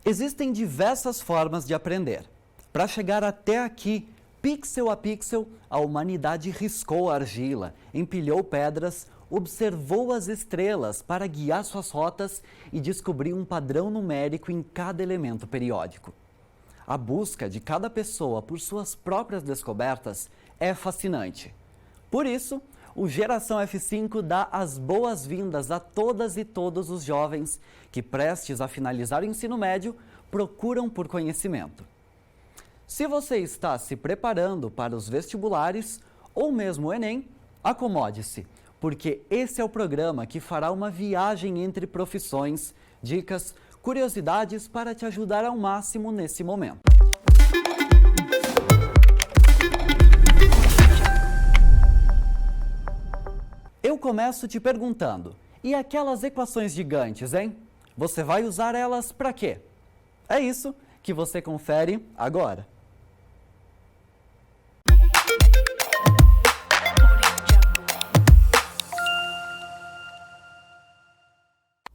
Existem diversas formas de aprender. Para chegar até aqui, pixel a pixel, a humanidade riscou a argila, empilhou pedras, observou as estrelas para guiar suas rotas e descobriu um padrão numérico em cada elemento periódico. A busca de cada pessoa por suas próprias descobertas é fascinante. Por isso, o Geração F5 dá as boas-vindas a todas e todos os jovens que, prestes a finalizar o ensino médio, procuram por conhecimento. Se você está se preparando para os vestibulares ou mesmo o Enem, acomode-se, porque esse é o programa que fará uma viagem entre profissões, dicas, curiosidades para te ajudar ao máximo nesse momento. Eu começo te perguntando, e aquelas equações gigantes, hein? Você vai usar elas para quê? É isso que você confere agora.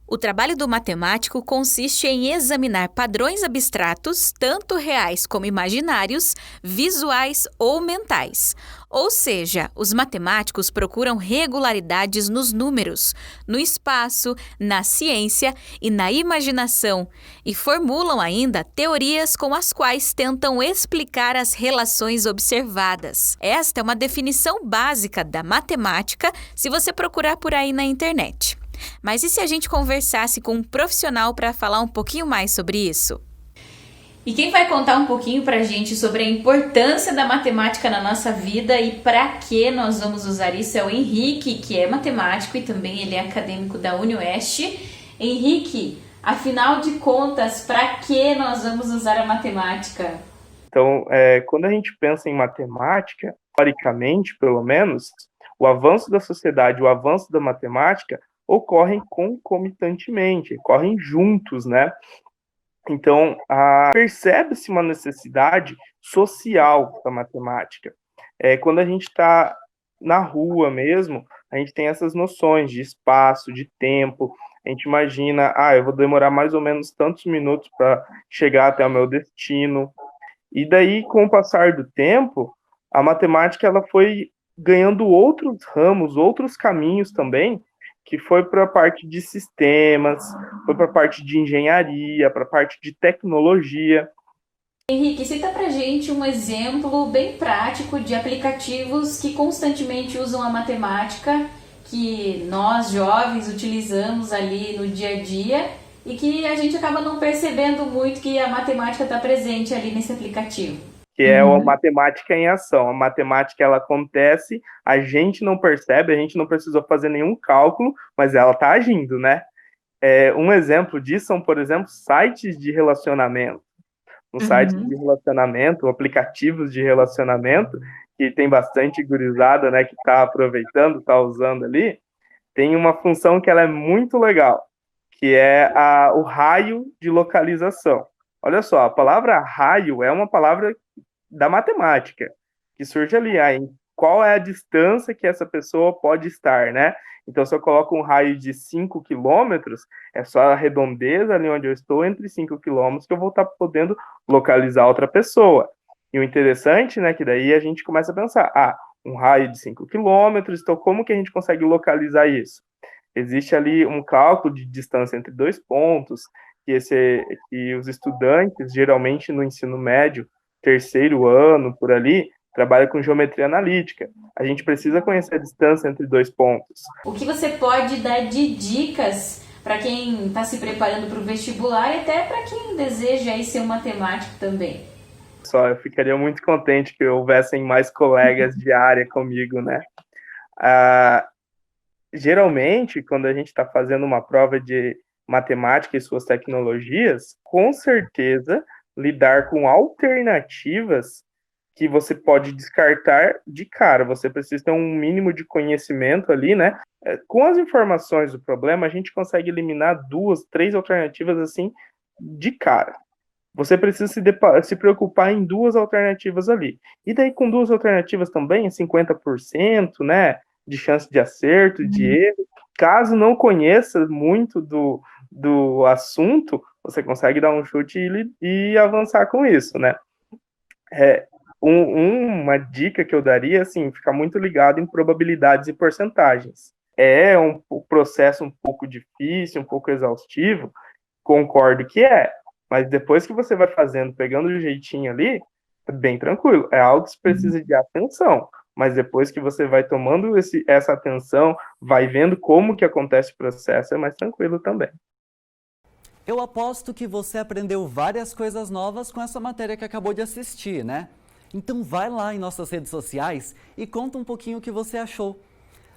O trabalho do matemático consiste em examinar padrões abstratos, tanto reais como imaginários, visuais ou mentais. Ou seja, os matemáticos procuram regularidades nos números, no espaço, na ciência e na imaginação, e formulam ainda teorias com as quais tentam explicar as relações observadas. Esta é uma definição básica da matemática, se você procurar por aí na internet. Mas e se a gente conversasse com um profissional para falar um pouquinho mais sobre isso? E quem vai contar um pouquinho para a gente sobre a importância da matemática na nossa vida e para que nós vamos usar isso é o Henrique, que é matemático e também ele é acadêmico da UniOeste. Henrique, afinal de contas, para que nós vamos usar a matemática? Então, quando a gente pensa em matemática, historicamente, pelo menos, o avanço da sociedade, o avanço da matemática ocorrem concomitantemente, ocorrem juntos, né? Então, percebe-se uma necessidade social da matemática. Quando a gente está na rua mesmo, a gente tem essas noções de espaço, de tempo. A gente imagina, eu vou demorar mais ou menos tantos minutos para chegar até o meu destino. E daí, com o passar do tempo, a matemática ela foi ganhando outros ramos, outros caminhos também, que foi para a parte de sistemas, foi para a parte de engenharia, para a parte de tecnologia. Henrique, cita pra gente um exemplo bem prático de aplicativos que constantemente usam a matemática, que nós jovens utilizamos ali no dia a dia e que a gente acaba não percebendo muito que a matemática está presente ali nesse aplicativo. Que é a matemática em ação. A matemática, ela acontece, a gente não percebe, a gente não precisou fazer nenhum cálculo, mas ela está agindo, né? Um exemplo disso são, por exemplo, sites de relacionamento. Nos sites de relacionamento, aplicativos de relacionamento, que tem bastante gurizada, né, que está aproveitando, está usando ali, tem uma função que ela é muito legal, que é o raio de localização. Olha só, a palavra raio é uma palavra da matemática, que surge ali, qual é a distância que essa pessoa pode estar, né? Então, se eu coloco um raio de 5 quilômetros, é só a redondeza ali onde eu estou, entre 5 quilômetros, que eu vou estar podendo localizar outra pessoa. E o interessante, né, que daí a gente começa a pensar, um raio de 5 quilômetros, então como que a gente consegue localizar isso? Existe ali um cálculo de distância entre dois pontos, que os estudantes, geralmente no ensino médio, terceiro ano, por ali, trabalha com geometria analítica. A gente precisa conhecer a distância entre dois pontos. O que você pode dar de dicas para quem está se preparando para o vestibular e até para quem deseja aí ser um matemático também? Eu ficaria muito contente que houvessem mais colegas de área comigo, né? Geralmente, quando a gente está fazendo uma prova de matemática e suas tecnologias, com certeza lidar com alternativas que você pode descartar de cara. Você precisa ter um mínimo de conhecimento ali, né? Com as informações do problema, a gente consegue eliminar 2, 3 alternativas assim de cara. Você precisa se preocupar em 2 alternativas ali. E daí, com 2 alternativas também, 50%, né, de chance de acerto, de erro. Caso não conheça muito do assunto, você consegue dar um chute e avançar com isso, né? Uma dica que eu daria, assim, ficar muito ligado em probabilidades e porcentagens. É um processo um pouco difícil, um pouco exaustivo, concordo que mas depois que você vai fazendo, pegando o jeitinho ali, é bem tranquilo. É algo que precisa de atenção, mas depois que você vai tomando essa atenção, vai vendo como que acontece o processo, é mais tranquilo também. Eu aposto que você aprendeu várias coisas novas com essa matéria que acabou de assistir, né? Então vai lá em nossas redes sociais e conta um pouquinho o que você achou.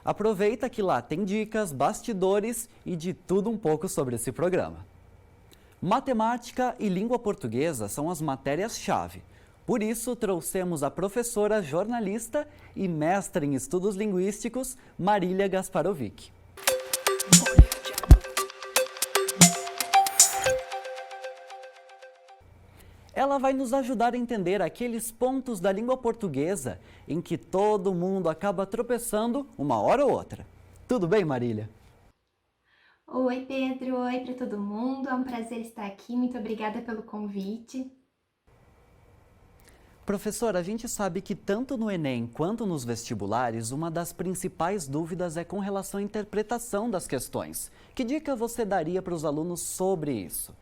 Aproveita que lá tem dicas, bastidores e de tudo um pouco sobre esse programa. Matemática e língua portuguesa são as matérias-chave. Por isso, trouxemos a professora, jornalista e mestra em estudos linguísticos, Marília Gasparovic. Ela vai nos ajudar a entender aqueles pontos da língua portuguesa em que todo mundo acaba tropeçando uma hora ou outra. Tudo bem, Marília? Oi, Pedro. Oi para todo mundo. É um prazer estar aqui. Muito obrigada pelo convite. Professora, a gente sabe que tanto no Enem quanto nos vestibulares, uma das principais dúvidas é com relação à interpretação das questões. Que dica você daria para os alunos sobre isso?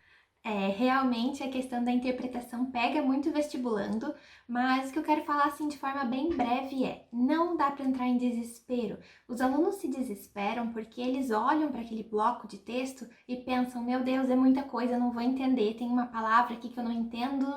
Realmente a questão da interpretação pega muito vestibulando, mas o que eu quero falar assim de forma bem breve não dá para entrar em desespero. Os alunos se desesperam porque eles olham para aquele bloco de texto e pensam, meu Deus, é muita coisa, eu não vou entender, tem uma palavra aqui que eu não entendo,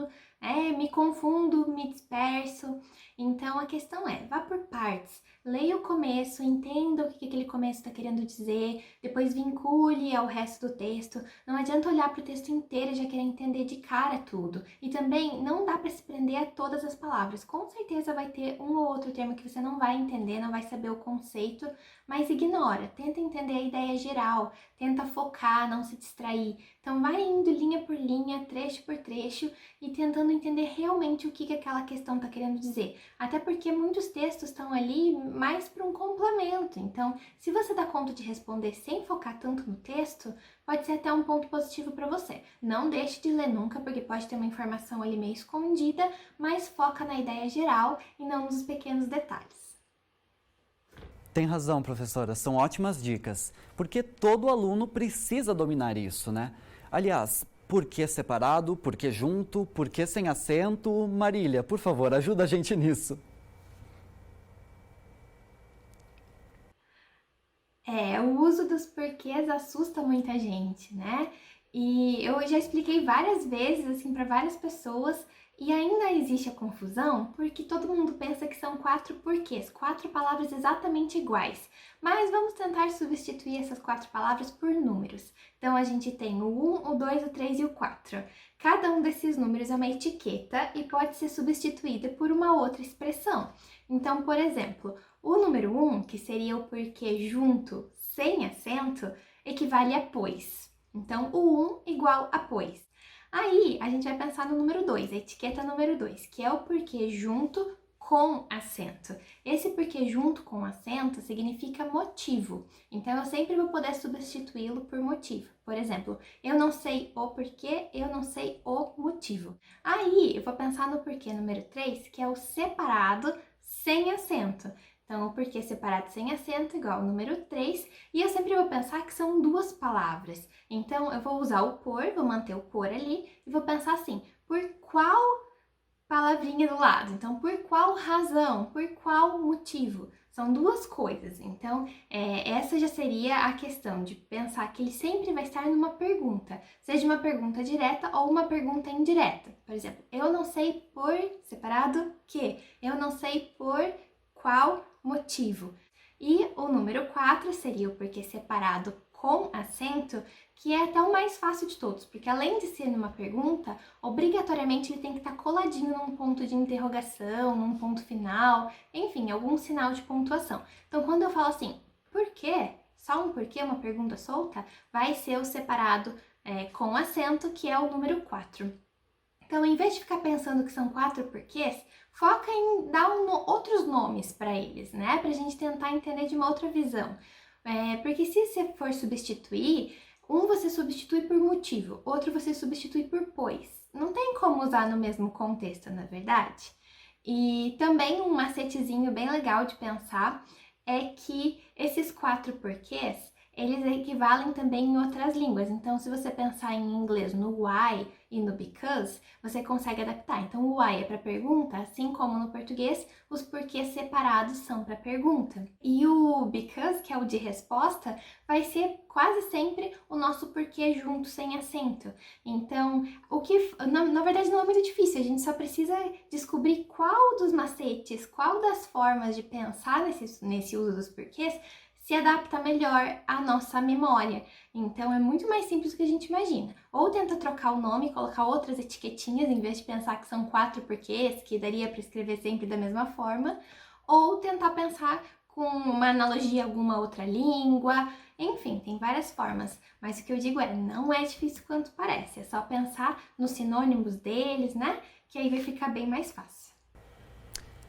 me confundo, me disperso. Então a questão vá por partes, leia o começo, entenda o que aquele começo está querendo dizer, depois vincule ao resto do texto. Não adianta olhar para o texto inteiro e já querer entender de cara tudo. E também não dá para se prender a todas as palavras. Com certeza vai ter um ou outro termo que você não vai entender, não vai saber o conceito, mas ignora, tenta entender a ideia geral, tenta focar, não se distrair. Então vai indo linha por linha, trecho por trecho e tentando entender realmente o que aquela questão está querendo dizer. Até porque muitos textos estão ali mais para um complemento. Então, se você dá conta de responder sem focar tanto no texto, pode ser até um ponto positivo para você. Não deixe de ler nunca, porque pode ter uma informação ali meio escondida, mas foca na ideia geral e não nos pequenos detalhes. Tem razão, professora, são ótimas dicas, porque todo aluno precisa dominar isso, né? Aliás, por que separado, por que junto, por que sem acento? Marília, por favor, ajuda a gente nisso. O uso dos porquês assusta muita gente, né? E eu já expliquei várias vezes, assim, para várias pessoas, e ainda existe a confusão porque todo mundo pensa que são 4 porquês, 4 palavras exatamente iguais. Mas vamos tentar substituir essas 4 palavras por números. Então a gente tem o 1, o 2, o 3 e o 4. Cada um desses números é uma etiqueta e pode ser substituída por uma outra expressão. Então, por exemplo, o número 1, que seria o porquê junto, sem acento, equivale a pois. Então, o 1 igual a pois. Aí, a gente vai pensar no número 2, a etiqueta número 2, que é o porquê junto com acento. Esse porquê junto com acento significa motivo. Então, eu sempre vou poder substituí-lo por motivo. Por exemplo, eu não sei o porquê, eu não sei o motivo. Aí, eu vou pensar no porquê número 3, que é o separado sem acento. Então, o porquê separado sem acento igual ao número 3, e eu sempre vou pensar que são 2 palavras. Então, eu vou usar o por, vou manter o por ali, e vou pensar assim, por qual palavrinha do lado? Então, por qual razão? Por qual motivo? São 2 coisas. Então, essa já seria a questão de pensar que ele sempre vai estar numa pergunta, seja uma pergunta direta ou uma pergunta indireta. Por exemplo, eu não sei por separado que, eu não sei por qual motivo. E o número 4 seria o porquê separado com acento, que é até o mais fácil de todos, porque além de ser numa pergunta, obrigatoriamente ele tem que estar coladinho num ponto de interrogação, num ponto final, enfim, algum sinal de pontuação. Então, quando eu falo assim, por quê? Só um porquê, uma pergunta solta, vai ser o separado com acento, que é o número 4. Então, em vez de ficar pensando que são 4 porquês, foca em dar outros nomes para eles, né? Para a gente tentar entender de uma outra visão. Porque se você for substituir, Um você substitui por motivo, outro você substitui por pois. Não tem como usar no mesmo contexto, na verdade? E também um macetezinho bem legal de pensar é que esses 4 porquês, eles equivalem também em outras línguas. Então, se você pensar em inglês no why e no because, você consegue adaptar. Então, o why é para pergunta, assim como no português, os porquês separados são para pergunta. E o because, que é o de resposta, vai ser quase sempre o nosso porquê junto, sem acento. Então, o que na verdade não é muito difícil, a gente só precisa descobrir qual dos macetes, qual das formas de pensar nesse uso dos porquês se adapta melhor à nossa memória. Então é muito mais simples do que a gente imagina. Ou tenta trocar o nome, colocar outras etiquetinhas em vez de pensar que são 4 porquês, que daria para escrever sempre da mesma forma, ou tentar pensar com uma analogia a alguma outra língua. Enfim, tem várias formas, mas o que eu digo é, não é difícil quanto parece, é só pensar nos sinônimos deles, né? Que aí vai ficar bem mais fácil.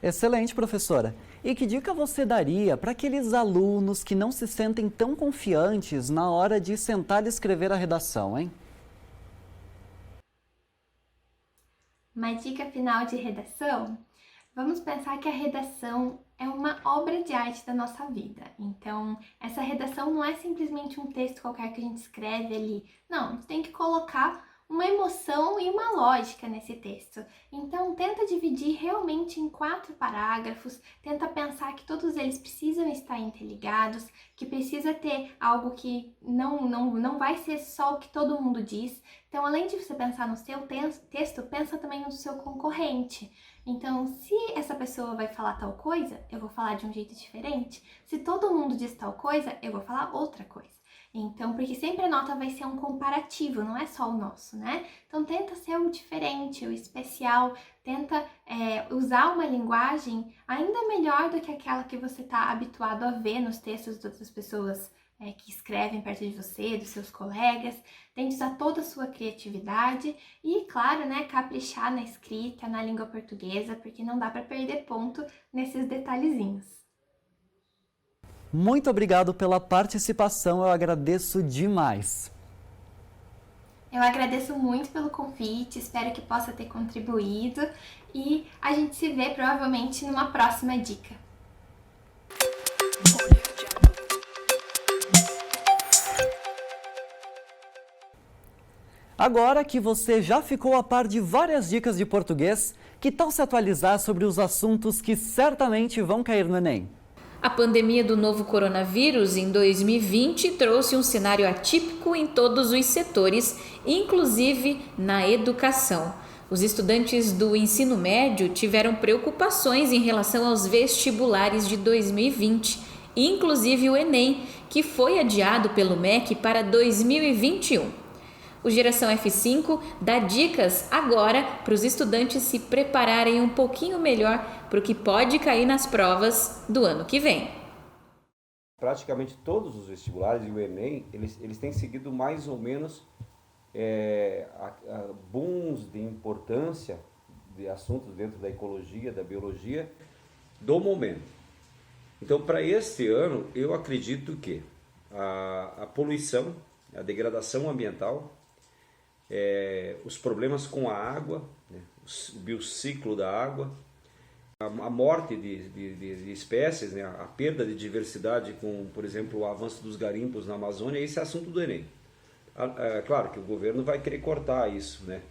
Excelente, professora. E que dica você daria para aqueles alunos que não se sentem tão confiantes na hora de sentar e escrever a redação, hein? Uma dica final de redação? Vamos pensar que a redação é uma obra de arte da nossa vida. Então, essa redação não é simplesmente um texto qualquer que a gente escreve ali. Não, a gente tem que colocar uma emoção e uma lógica nesse texto. Então, tenta dividir realmente em 4 parágrafos, tenta pensar que todos eles precisam estar interligados, que precisa ter algo que não vai ser só o que todo mundo diz. Então, além de você pensar no seu texto, pensa também no seu concorrente. Então, se essa pessoa vai falar tal coisa, eu vou falar de um jeito diferente. Se todo mundo diz tal coisa, eu vou falar outra coisa. Então, porque sempre a nota vai ser um comparativo, não é só o nosso, né? Então, tenta ser o diferente, o especial, tenta usar uma linguagem ainda melhor do que aquela que você está habituado a ver nos textos de outras pessoas que escrevem perto de você, dos seus colegas. Tente usar toda a sua criatividade e, claro, né, caprichar na escrita, na língua portuguesa, porque não dá para perder ponto nesses detalhezinhos. Muito obrigado pela participação, eu agradeço demais. Eu agradeço muito pelo convite, espero que possa ter contribuído e a gente se vê provavelmente numa próxima dica. Agora que você já ficou a par de várias dicas de português, que tal se atualizar sobre os assuntos que certamente vão cair no Enem? A pandemia do novo coronavírus em 2020 trouxe um cenário atípico em todos os setores, inclusive na educação. Os estudantes do ensino médio tiveram preocupações em relação aos vestibulares de 2020, inclusive o Enem, que foi adiado pelo MEC para 2021. O Geração F5 dá dicas agora para os estudantes se prepararem um pouquinho melhor para o que pode cair nas provas do ano que vem. Praticamente todos os vestibulares e o Enem, eles têm seguido mais ou menos booms de importância de assuntos dentro da ecologia, da biologia, do momento. Então, para este ano, eu acredito que a poluição, a degradação ambiental, os problemas com a água, né, o biociclo da água, a morte de espécies, né, a perda de diversidade com, por exemplo, o avanço dos garimpos na Amazônia, esse é assunto do Enem. Claro que o governo vai querer cortar isso, né?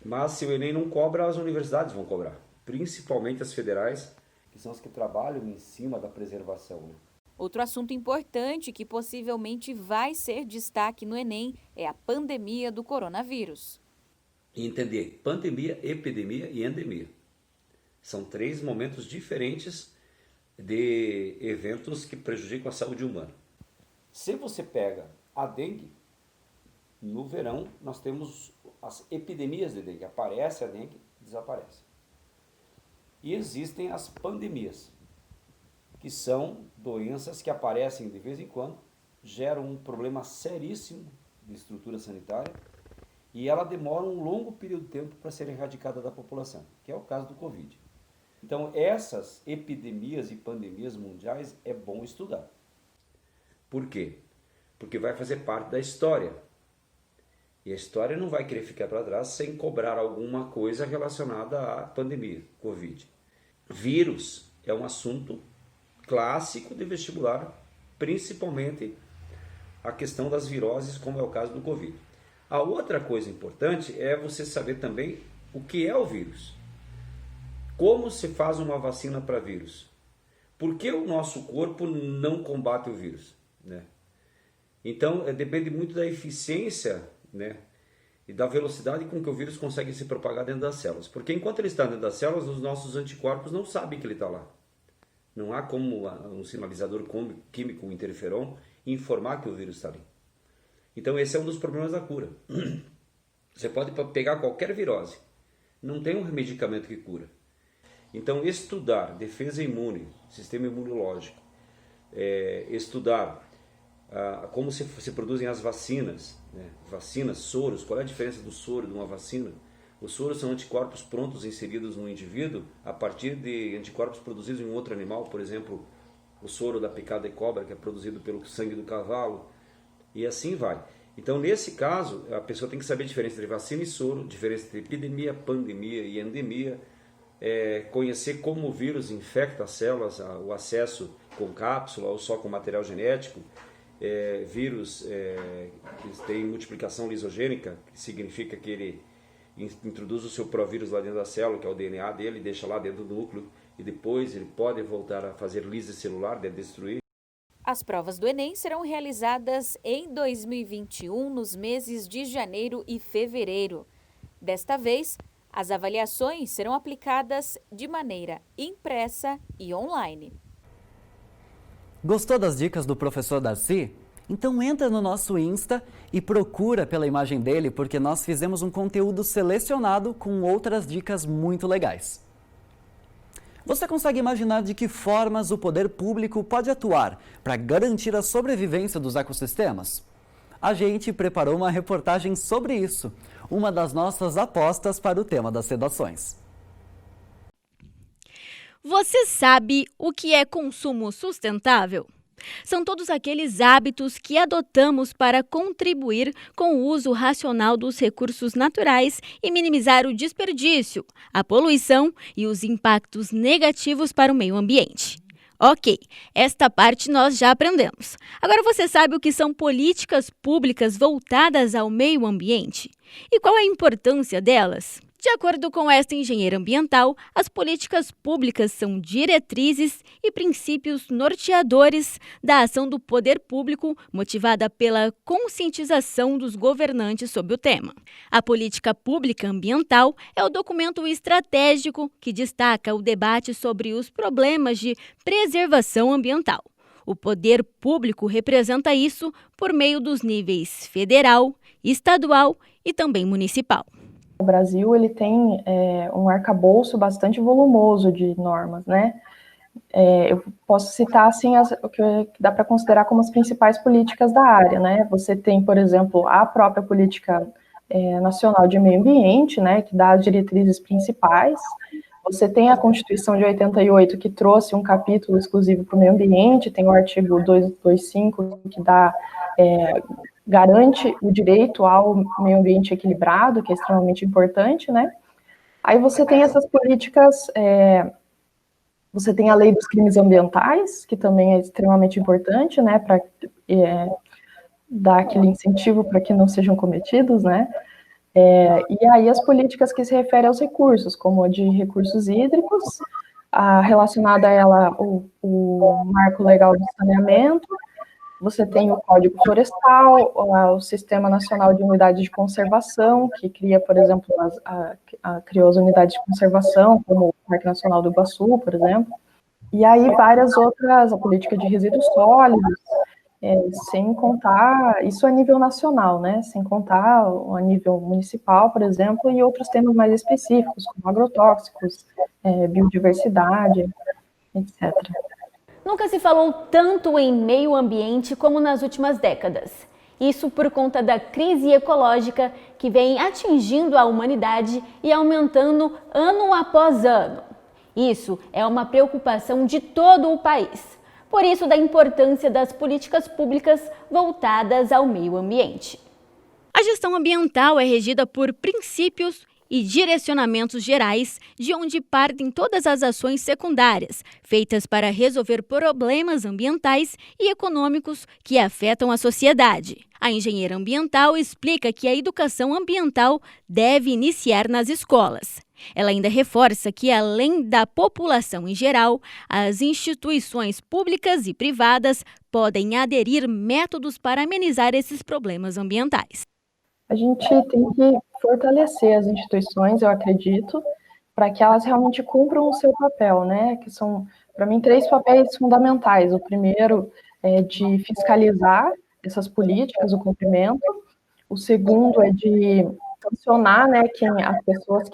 Mas se o Enem não cobra, as universidades vão cobrar, principalmente as federais, que são as que trabalham em cima da preservação, né? Outro assunto importante que possivelmente vai ser destaque no Enem é a pandemia do coronavírus. E entender pandemia, epidemia e endemia. São 3 momentos diferentes de eventos que prejudicam a saúde humana. Se você pega a dengue, no verão nós temos as epidemias de dengue. Aparece a dengue, desaparece. E existem as pandemias, que são doenças que aparecem de vez em quando, geram um problema seríssimo de estrutura sanitária e ela demora um longo período de tempo para ser erradicada da população, que é o caso do Covid. Então, essas epidemias e pandemias mundiais é bom estudar. Por quê? porque vai fazer parte da história. E a história não vai querer ficar para trás sem cobrar alguma coisa relacionada à pandemia, Covid. Vírus é um assunto clássico de vestibular, principalmente a questão das viroses, como é o caso do Covid. A outra coisa importante é você saber também o que é o vírus. Como se faz uma vacina para vírus? Por que o nosso corpo não combate o vírus, né? Então, depende muito da eficiência, né, e da velocidade com que o vírus consegue se propagar dentro das células. Porque enquanto ele está dentro das células, os nossos anticorpos não sabem que ele está lá. Não há como um sinalizador químico, um interferon, informar que o vírus está ali. Então esse é um dos problemas da cura. Você pode pegar qualquer virose, não tem um medicamento que cura. Então estudar defesa imune, sistema imunológico, estudar como se produzem as vacinas, né? Vacinas, soros, qual é a diferença do soro de uma vacina? Os soros são anticorpos prontos inseridos no indivíduo a partir de anticorpos produzidos em um outro animal, por exemplo, o soro da picada de cobra, que é produzido pelo sangue do cavalo, e assim vai. Então, nesse caso, a pessoa tem que saber a diferença entre vacina e soro, diferença entre epidemia, pandemia e endemia, conhecer como o vírus infecta as células, o acesso com cápsula ou só com material genético, vírus que tem multiplicação lisogênica, que significa que ele introduz o seu provírus lá dentro da célula, que é o DNA dele, deixa lá dentro do núcleo, e depois ele pode voltar a fazer lise celular, de destruir. As provas do Enem serão realizadas em 2021, nos meses de janeiro e fevereiro. Desta vez, as avaliações serão aplicadas de maneira impressa e online. Gostou das dicas do professor Darcy? Então entra no nosso Insta e procura pela imagem dele, porque nós fizemos um conteúdo selecionado com outras dicas muito legais. Você consegue imaginar de que formas o poder público pode atuar para garantir a sobrevivência dos ecossistemas? A gente preparou uma reportagem sobre isso, uma das nossas apostas para o tema das sedações. Você sabe o que é consumo sustentável? São todos aqueles hábitos que adotamos para contribuir com o uso racional dos recursos naturais e minimizar o desperdício, a poluição e os impactos negativos para o meio ambiente. Ok, esta parte nós já aprendemos. Agora você sabe o que são políticas públicas voltadas ao meio ambiente? E qual a importância delas? De acordo com esta engenheira ambiental, as políticas públicas são diretrizes e princípios norteadores da ação do poder público, motivada pela conscientização dos governantes sobre o tema. A política pública ambiental é o documento estratégico que destaca o debate sobre os problemas de preservação ambiental. O poder público representa isso por meio dos níveis federal, estadual e também municipal. O Brasil ele tem um arcabouço bastante volumoso de normas, né? Eu posso citar assim o que dá para considerar como as principais políticas da área, né? Você tem, por exemplo, a própria política nacional de meio ambiente, né? Que dá as diretrizes principais. Você tem a Constituição de 88 que trouxe um capítulo exclusivo para o meio ambiente. Tem o artigo 225 que garante o direito ao meio ambiente equilibrado, que é extremamente importante, né? Aí você tem essas políticas, você tem a lei dos crimes ambientais, que também é extremamente importante, né, para dar aquele incentivo para que não sejam cometidos, né? E aí as políticas que se referem aos recursos, como a de recursos hídricos, relacionada a ela o marco legal de saneamento. Você tem o Código Florestal, o Sistema Nacional de Unidades de Conservação, que cria, por exemplo, criou as unidades de conservação, como o Parque Nacional do Iguaçu, por exemplo. E aí várias outras, a política de resíduos sólidos, sem contar, isso a nível nacional, né? Sem contar a nível municipal, por exemplo, e outros temas mais específicos, como agrotóxicos, biodiversidade, etc. Nunca se falou tanto em meio ambiente como nas últimas décadas. Isso por conta da crise ecológica que vem atingindo a humanidade e aumentando ano após ano. Isso é uma preocupação de todo o país. Por isso, da importância das políticas públicas voltadas ao meio ambiente. A gestão ambiental é regida por princípios e direcionamentos gerais, de onde partem todas as ações secundárias, feitas para resolver problemas ambientais e econômicos que afetam a sociedade. A engenheira ambiental explica que a educação ambiental deve iniciar nas escolas. Ela ainda reforça que, além da população em geral, as instituições públicas e privadas podem aderir métodos para amenizar esses problemas ambientais. A gente tem que fortalecer as instituições, eu acredito, para que elas realmente cumpram o seu papel, né? Que são, para mim, 3 papéis fundamentais. O primeiro é de fiscalizar essas políticas, o cumprimento. O segundo é de sancionar, né, as pessoas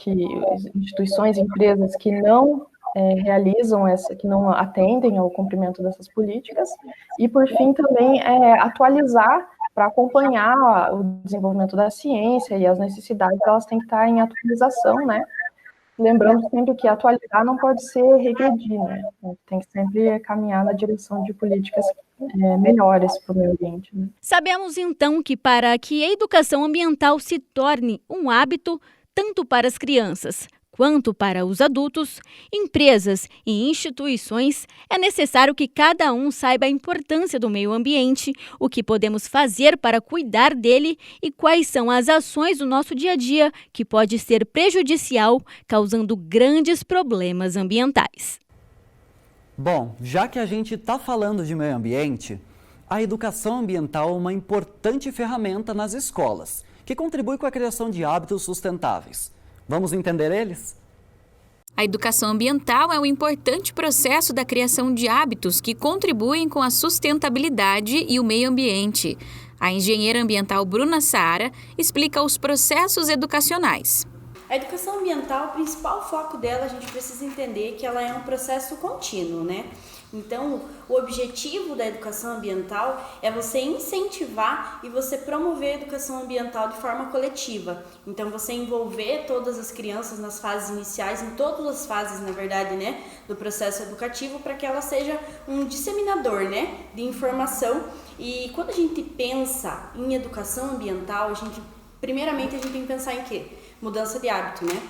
instituições, empresas que não realizam que não atendem ao cumprimento dessas políticas. E, por fim, também atualizar para acompanhar o desenvolvimento da ciência e as necessidades, elas têm que estar em atualização, né? Lembrando sempre que atualizar não pode ser regredir, né? Tem que sempre caminhar na direção de políticas melhores para o meio ambiente. Né? Sabemos, então, que para que a educação ambiental se torne um hábito, tanto para as crianças quanto para os adultos, empresas e instituições, é necessário que cada um saiba a importância do meio ambiente, o que podemos fazer para cuidar dele e quais são as ações do nosso dia a dia que pode ser prejudicial, causando grandes problemas ambientais. Bom, já que a gente está falando de meio ambiente, a educação ambiental é uma importante ferramenta nas escolas, que contribui com a criação de hábitos sustentáveis. Vamos entender eles? A educação ambiental é um importante processo da criação de hábitos que contribuem com a sustentabilidade e o meio ambiente. A engenheira ambiental Bruna Saara explica os processos educacionais. A educação ambiental, o principal foco dela, a gente precisa entender que ela é um processo contínuo, né? Então, o objetivo da educação ambiental é você incentivar e você promover a educação ambiental de forma coletiva. Então, você envolver todas as crianças nas fases iniciais, em todas as fases, na verdade, né, do processo educativo, para que ela seja um disseminador, né, de informação. E quando a gente pensa em educação ambiental, primeiramente a gente tem que pensar em quê? Mudança de hábito, né?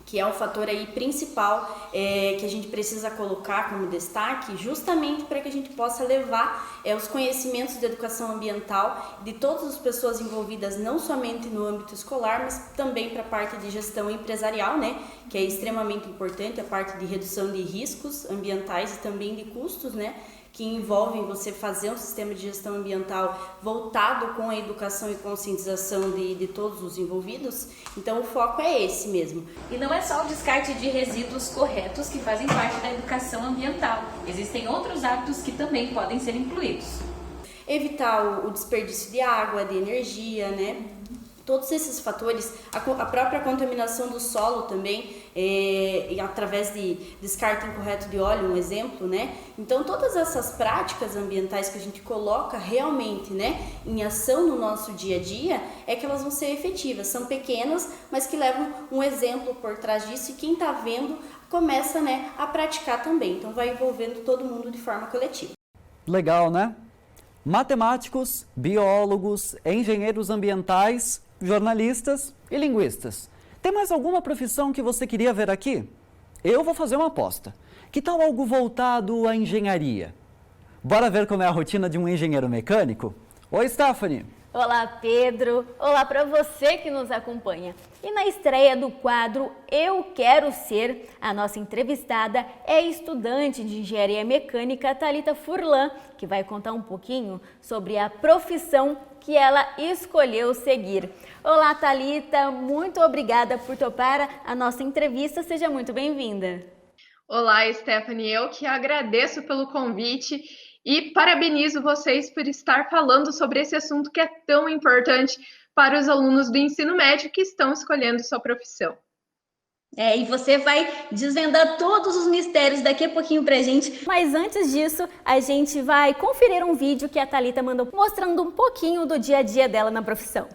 Que é o fator aí principal que a gente precisa colocar como destaque, justamente para que a gente possa levar os conhecimentos de educação ambiental de todas as pessoas envolvidas, não somente no âmbito escolar, mas também para a parte de gestão empresarial, né, que é extremamente importante, a parte de redução de riscos ambientais e também de custos, né, que envolvem você fazer um sistema de gestão ambiental voltado com a educação e conscientização de todos os envolvidos. Então o foco é esse mesmo. E não é só o descarte de resíduos corretos que fazem parte da educação ambiental. Existem outros hábitos que também podem ser incluídos. Evitar o desperdício de água, de energia, né? Todos esses fatores, a própria contaminação do solo também, através de descarte incorreto de óleo, um exemplo, né? Então, todas essas práticas ambientais que a gente coloca realmente, né, em ação no nosso dia a dia, é que elas vão ser efetivas. São pequenas, mas que levam um exemplo por trás disso e quem está vendo começa, né, a praticar também. Então, vai envolvendo todo mundo de forma coletiva. Legal, né? Matemáticos, biólogos, engenheiros ambientais, jornalistas e linguistas. Tem mais alguma profissão que você queria ver aqui? Eu vou fazer uma aposta. Que tal algo voltado à engenharia? Bora ver como é a rotina de um engenheiro mecânico? Oi, Stephanie! Olá, Pedro! Olá para você que nos acompanha. E na estreia do quadro Eu Quero Ser, a nossa entrevistada é estudante de engenharia mecânica Thalita Furlan, que vai contar um pouquinho sobre a profissão que ela escolheu seguir. Olá, Thalita, muito obrigada por topar a nossa entrevista. Seja muito bem-vinda. Olá, Stephanie, eu que agradeço pelo convite e parabenizo vocês por estar falando sobre esse assunto que é tão importante para os alunos do ensino médio que estão escolhendo sua profissão. E você vai desvendar todos os mistérios daqui a pouquinho pra gente. Mas antes disso, a gente vai conferir um vídeo que a Thalita mandou mostrando um pouquinho do dia a dia dela na profissão.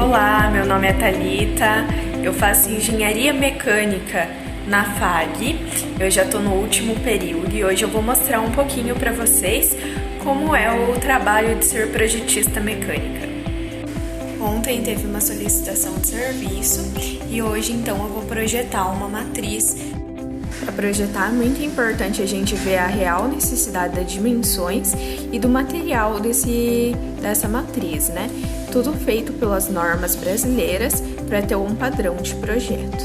Olá, meu nome é Thalita, eu faço engenharia mecânica na FAG. Eu já estou no último período e hoje eu vou mostrar um pouquinho para vocês como é o trabalho de ser projetista mecânica. Ontem teve uma solicitação de serviço e hoje então eu vou projetar uma matriz. Para projetar é muito importante a gente ver a real necessidade das dimensões e do material dessa matriz, né? Tudo feito pelas normas brasileiras para ter um padrão de projeto.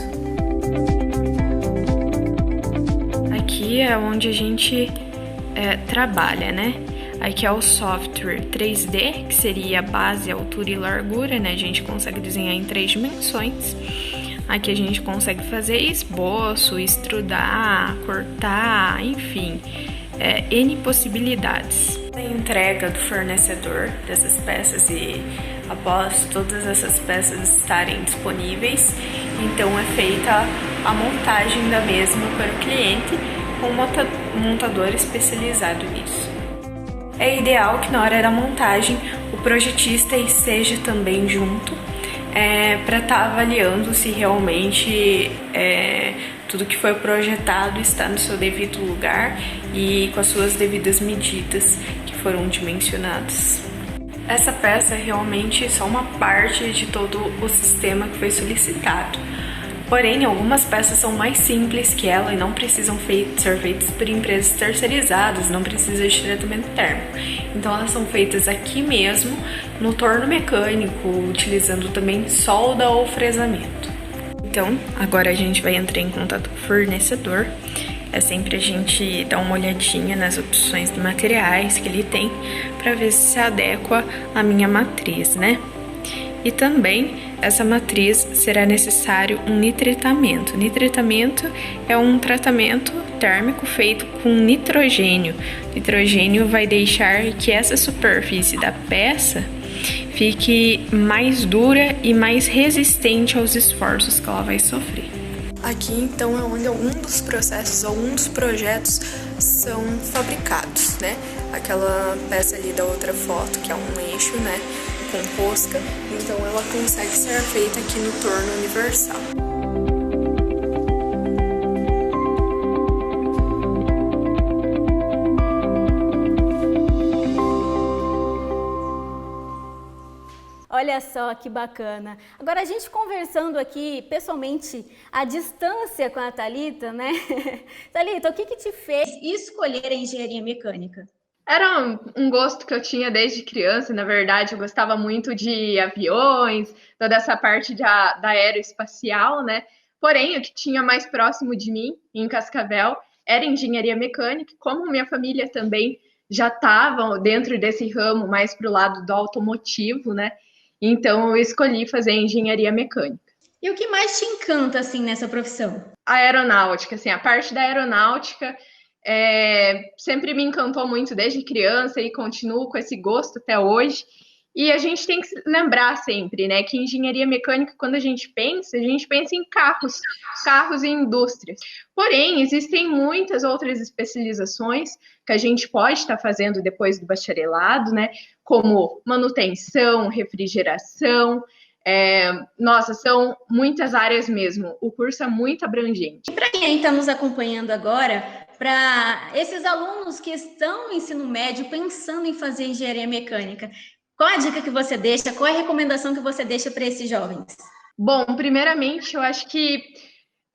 Aqui é onde a gente trabalha, né? Aqui é o software 3D, que seria a base, altura e largura, né? A gente consegue desenhar em 3 dimensões. Aqui a gente consegue fazer esboço, extrudar, cortar, enfim, N possibilidades. A entrega do fornecedor dessas peças e após todas essas peças estarem disponíveis, então é feita a montagem da mesma para o cliente com um montador especializado nisso. É ideal que na hora da montagem o projetista esteja também junto, para estar avaliando se realmente tudo que foi projetado está no seu devido lugar e com as suas devidas medidas que foram dimensionadas. Essa peça é realmente só uma parte de todo o sistema que foi solicitado. Porém, algumas peças são mais simples que ela e não precisam ser feitas por empresas terceirizadas, não precisa de tratamento térmico. Então elas são feitas aqui mesmo, no torno mecânico, utilizando também solda ou fresamento. Então, agora a gente vai entrar em contato com o fornecedor. É sempre a gente dar uma olhadinha nas opções de materiais que ele tem para ver se adequa à minha matriz, né? E também, essa matriz será necessário um nitritamento. Nitritamento é um tratamento térmico feito com nitrogênio. O nitrogênio vai deixar que essa superfície da peça fique mais dura e mais resistente aos esforços que ela vai sofrer. Aqui, então, é onde algum dos processos, algum dos projetos são fabricados, né? Aquela peça ali da outra foto, que é um eixo, né? Com rosca, então ela consegue ser feita aqui no torno universal. Olha só que bacana. Agora a gente conversando aqui pessoalmente à distância com a Thalita, né? Thalita, o que te fez escolher a engenharia mecânica? Era um gosto que eu tinha desde criança, na verdade, eu gostava muito de aviões, toda essa parte da aeroespacial, né? Porém, o que tinha mais próximo de mim, em Cascavel, era engenharia mecânica. Como minha família também já estava dentro desse ramo, mais para o lado do automotivo, né? Então, eu escolhi fazer engenharia mecânica. E o que mais te encanta, assim, nessa profissão? A aeronáutica, assim, a parte da aeronáutica sempre me encantou muito desde criança e continuo com esse gosto até hoje. E a gente tem que lembrar sempre, né, que engenharia mecânica, quando a gente pensa em carros e indústrias. Porém, existem muitas outras especializações que a gente pode estar fazendo depois do bacharelado, né, como manutenção, refrigeração. São muitas áreas mesmo. O curso é muito abrangente. E para quem está nos acompanhando agora, para esses alunos que estão no ensino médio pensando em fazer engenharia mecânica, qual a dica que você deixa, qual é a recomendação que você deixa para esses jovens? Bom, primeiramente, eu acho que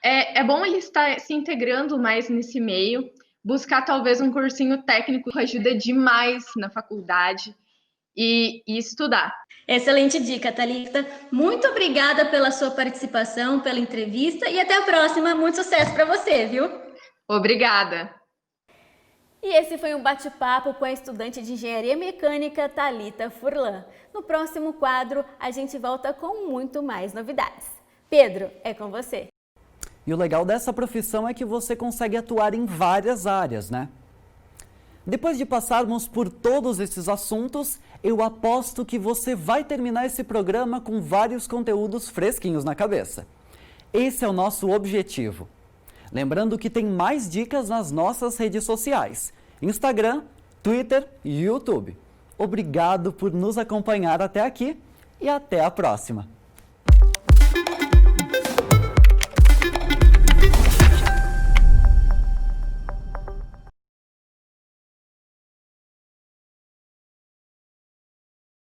é bom ele estar se integrando mais nesse meio, buscar talvez um cursinho técnico que ajuda demais na faculdade e estudar. Excelente dica, Thalita. Muito obrigada pela sua participação, pela entrevista e até a próxima. Muito sucesso para você, viu? Obrigada. E esse foi um bate-papo com a estudante de Engenharia Mecânica, Thalita Furlan. No próximo quadro, a gente volta com muito mais novidades. Pedro, é com você. E o legal dessa profissão é que você consegue atuar em várias áreas, né? Depois de passarmos por todos esses assuntos, eu aposto que você vai terminar esse programa com vários conteúdos fresquinhos na cabeça. Esse é o nosso objetivo. Lembrando que tem mais dicas nas nossas redes sociais, Instagram, Twitter e YouTube. Obrigado por nos acompanhar até aqui e até a próxima!